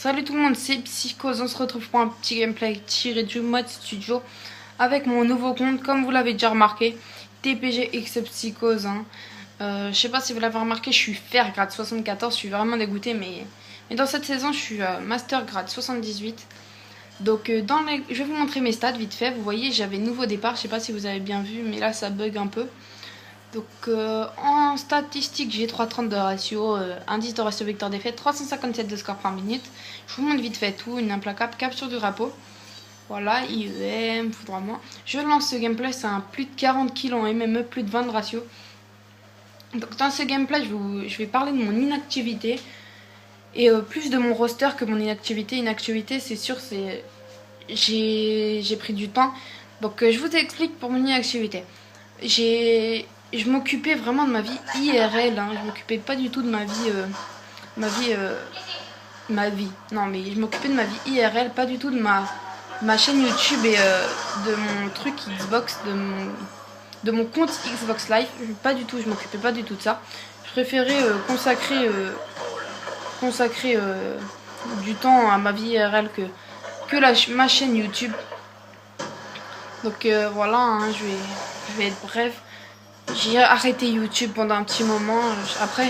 Salut tout le monde, c'est Psychose, on se retrouve pour un petit gameplay tiré du mode studio avec mon nouveau compte, comme vous l'avez déjà remarqué, TPG X Psychose. Je sais pas si vous l'avez remarqué, je suis fer grade 74, je suis vraiment dégoûté, mais dans cette saison je suis master grade 78. Donc je vais vous montrer mes stats vite fait. Vous voyez, j'avais nouveau départ, je sais pas si vous avez bien vu, mais là ça bug un peu. Donc en statistique, j'ai 3,30 de ratio, indice de ratio vecteur défaite, 357 de score par minute. Je vous montre vite fait tout, une implacable capture du drapeau. Voilà, IEM, foudroiement. Je lance ce gameplay, c'est un plus de 40 kills en MME, plus de 20 de ratio. Donc dans ce gameplay, je vais parler de mon inactivité. Et plus de mon roster que mon inactivité. Inactivité, c'est sûr, j'ai pris du temps. Donc je vous explique pour mon inactivité. Je m'occupais vraiment de ma vie IRL, hein. Je m'occupais pas du tout de ma vie, non, mais je m'occupais de ma vie IRL, pas du tout de ma chaîne YouTube et de mon truc Xbox, de mon compte Xbox Live. Pas du tout, je m'occupais pas du tout de ça. Je préférais consacrer du temps à ma vie IRL que ma chaîne YouTube. Donc voilà, hein, je vais être bref. J'ai arrêté YouTube pendant un petit moment. Après,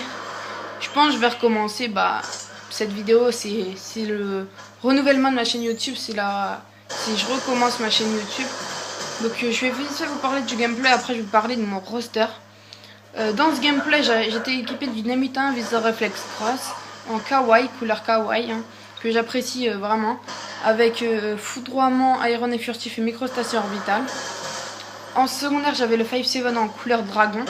je pense que je vais recommencer. Cette vidéo, c'est le renouvellement de ma chaîne YouTube. Si je recommence ma chaîne YouTube. Donc, je vais vite vous parler du gameplay. Après, je vais vous parler de mon roster. Dans ce gameplay, j'étais équipé d'une M81 Visor Reflex Cross en kawaii, couleur kawaii, hein, que j'apprécie vraiment. Avec foudroiement, aéron et furtif et microstation orbitale. En secondaire, j'avais le 5-7 en couleur dragon.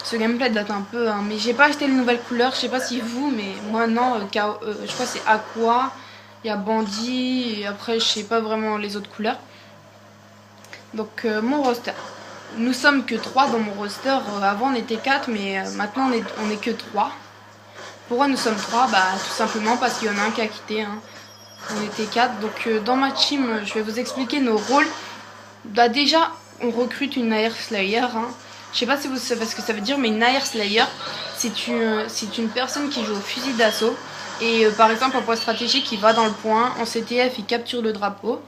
Ce gameplay date un peu, hein, mais j'ai pas acheté les nouvelles couleurs. Je sais pas si vous, mais moi non. Je crois que c'est Aqua, il y a Bandit, et après je sais pas vraiment les autres couleurs. Donc mon roster. Nous sommes que 3 dans mon roster. Avant on était 4, mais maintenant on est que 3. Pourquoi nous sommes 3? Tout simplement parce qu'il y en a un qui a quitté. Hein. On était 4. Donc dans ma team, je vais vous expliquer nos rôles. Déjà, on recrute une Air Slayer. Hein. Je sais pas si vous savez ce que ça veut dire, mais une Air Slayer, c'est une personne qui joue au fusil d'assaut. Et par exemple, en point stratégique, il va dans le point. En CTF, il capture le drapeau.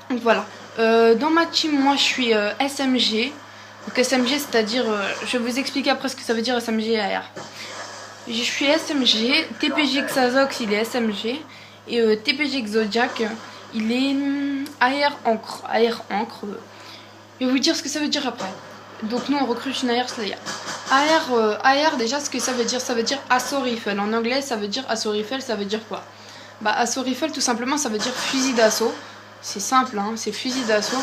Donc voilà. Dans ma team, moi, je suis SMG. Donc SMG, c'est-à-dire... je vais vous expliquer après ce que ça veut dire SMG AR. Je suis SMG. TPG Xazox, il est SMG. Et TPG Zodiac, il est AR Encre. AR Encre. Je vais vous dire ce que ça veut dire après. Donc nous on recrute une AR Slayer. AR déjà ce que ça veut dire Assault Rifle. En anglais ça veut dire Assault Rifle, ça veut dire quoi? Assault Rifle tout simplement ça veut dire fusil d'assaut. C'est simple, hein, c'est fusil d'assaut.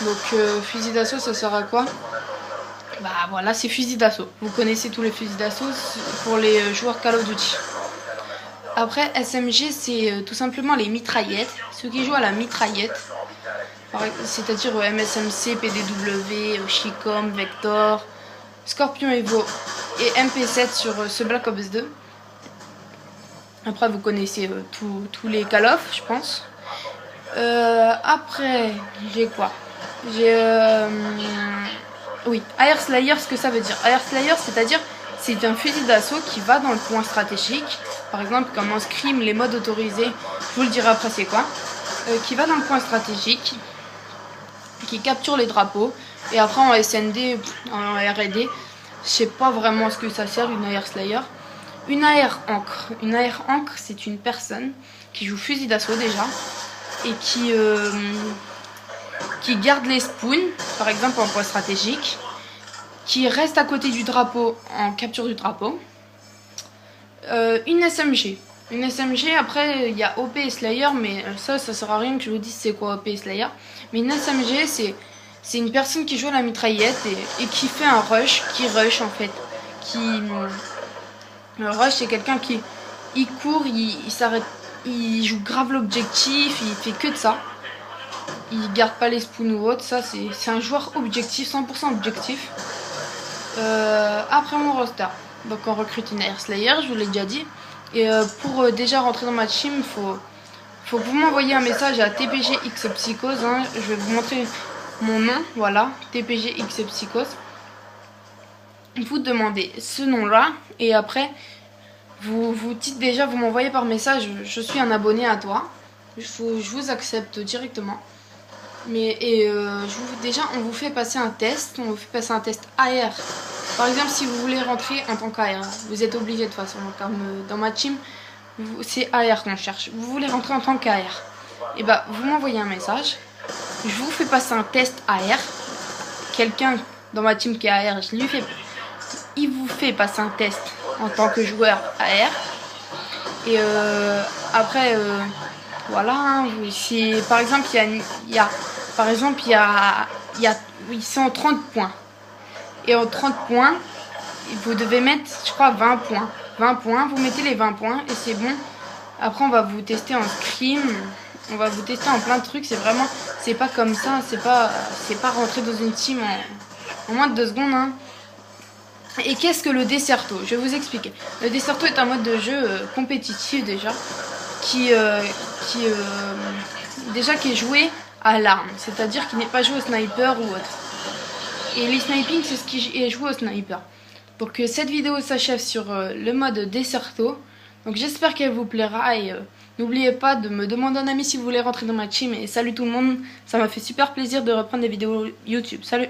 Donc fusil d'assaut ça sert à quoi? Voilà, c'est fusil d'assaut. Vous connaissez tous les fusils d'assaut pour les joueurs Call of Duty. Après SMG c'est tout simplement les mitraillettes. Ceux qui jouent à la mitraillette. C'est-à-dire MSMC, PDW, Chicom, Vector, Scorpion Evo et MP7 sur ce Black Ops 2. Après vous connaissez tous les Call of, je pense. Après j'ai quoi? J'ai oui, Air Slayer, ce que ça veut dire. Air Slayer, c'est-à-dire c'est un fusil d'assaut qui va dans le point stratégique. Par exemple comme en scrim, les modes autorisés, je vous le dirai après c'est quoi. Qui va dans le point stratégique, qui capture les drapeaux, et après en SND, en R&D, je sais pas vraiment ce que ça sert une AR Slayer. Une AR Encre. Une AR Encre, c'est une personne qui joue fusil d'assaut déjà, et qui garde les spawns, par exemple en point stratégique, qui reste à côté du drapeau en capture du drapeau. Une SMG. Une SMG, après il y a OP et Slayer, mais ça sert à rien que je vous dise c'est quoi OP et Slayer. Mais une SMG, c'est une personne qui joue à la mitraillette et qui fait un rush, qui rush en fait. Le rush, c'est quelqu'un qui court, il s'arrête, il joue grave l'objectif, il fait que de ça. Il garde pas les spawns ou autre, ça c'est un joueur objectif, 100% objectif. Après mon roster, donc on recrute une Air Slayer, je vous l'ai déjà dit. Et pour déjà rentrer dans ma team, faut que vous m'envoyiez un message à TPG X Psychose. Hein. Je vais vous montrer mon nom, voilà, TPG X Psychose. Vous demandez ce nom-là et après vous dites déjà, vous m'envoyez par message, je suis un abonné à toi. Je vous accepte directement. Déjà, on vous fait passer un test. On vous fait passer un test AR. Par exemple, si vous voulez rentrer en tant qu'AR, vous êtes obligé de toute façon. Comme dans ma team, c'est AR qu'on cherche. Vous voulez rentrer en tant qu'AR. Et bah, vous m'envoyez un message. Je vous fais passer un test AR. Quelqu'un dans ma team qui est AR, il vous fait passer un test en tant que joueur AR. Et après, voilà. Hein, si par exemple, ils sont en 30 points. Et en 30 points, vous devez mettre, je crois, 20 points. 20 points, vous mettez les 20 points et c'est bon. Après, on va vous tester en scrim. On va vous tester en plein de trucs. C'est pas comme ça. C'est pas rentrer dans une team en moins de 2 secondes. Hein. Et qu'est-ce que le Desserto? Je vais vous expliquer. Le Desserto est un mode de jeu compétitif déjà, qui est joué à l'arme, c'est-à-dire qu'il n'est pas joué au sniper ou autre. Et les sniping, c'est ce qui est joué au sniper. Donc cette vidéo s'achève sur le mode Desserto. Donc j'espère qu'elle vous plaira et n'oubliez pas de me demander un ami si vous voulez rentrer dans ma team. Et salut tout le monde, ça m'a fait super plaisir de reprendre des vidéos YouTube. Salut!